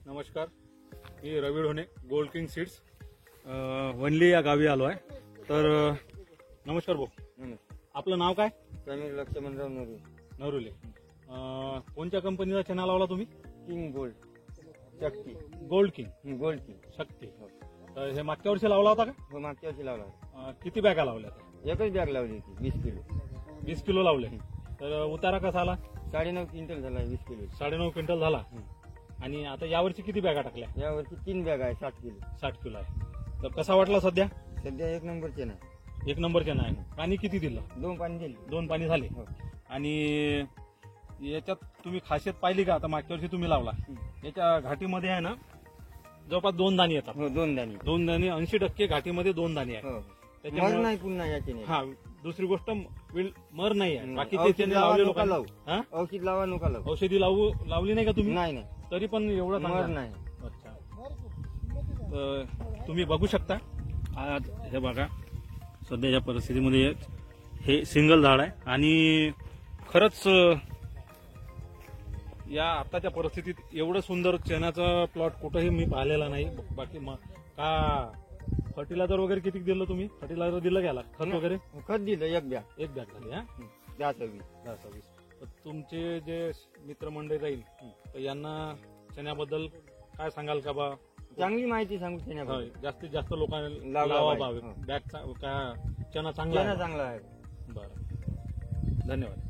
नमस्कार, मी Ravi Dhone, gold king seeds Vanali या गावी आलो आहे. तर नमस्कार भाऊ, आपलं नाव काय? समीर लक्ष्मणराव नरुले. कोणत्या कंपनीचा चना लावला तुम्ही? King gold Shakti. Gold king. Gold king Shakti. तर हे मागच्या वर्षी लावला होता का? हो, मागच्या वर्षी लावला. किती बॅगा लावल्या? एकच बॅग लावली होती 20 किलो. 20 किलो लावले. तर उतारा कसा आला? 9.5 क्विंटल झाला 20 किलो. 9.5 क्विंटल झाला. आणि आता यावर्षी किती बॅगा टाकल्या? यावरती 3 बॅग आहे 60 किलो. 60 किलो आहे. तर कसा वाटला सध्या? सध्या 1 नंबरचे नाही. 1 नंबर चना आहे. पाणी किती दिलं? 2 पाणी दिले. 2 पाणी झाले. हो. आणि याच्यात तुम्ही खासियत पाहिली का? आता मागच्या वर्षी तुम्ही लावला, याच्या घाटीमध्ये आहे ना जवळपास 2 दाणे येतात. हो, 2 दाणे. 2 दाणे 80% घाटीमध्ये 2 दाणे आहेत. हो, त्याच्यामुळे मर नाही पुन्हा याचे नाही. हा, दुसरी गोष्ट मर नाही आहे. बाकी औषध ते लावा, लावले नका लोकांना. लावू. हा? औषध लावा नका लावू. औषधी लावली नाही का तुम्ही? नाही नाही, तरी पण एवढं मर चांगलं. नाही. अच्छा. तर तुम्ही बघू शकता. आज हे बघा, सध्याच्या परिस्थितीमध्ये हे सिंगल झाड आहे. आणि खरंच या आताच्या परिस्थितीत एवढं सुंदर चण्याचा प्लॉट कुठंही मी पाहिलेला नाही. बाकी का फर्टिलायझर वगैरे किती दिलं तुम्ही? फर्टिलायझर दिलं गेला, खत वगैरे? खत दिलं 1 बॅग. 1 बॅग झाली. हा, 10-20. 10-20. तर तुमचे जे मित्रमंडळी राहील तर यांना चण्याबद्दल काय सांगाल का बा? चांगली माहिती सांगू होय, त्याच्याबद्दल. जास्तीत जास्त लोकांना लावा लावा पाहिजे. बॅग का चना चांगला आहे. चांगला आहे. बरं, धन्यवाद.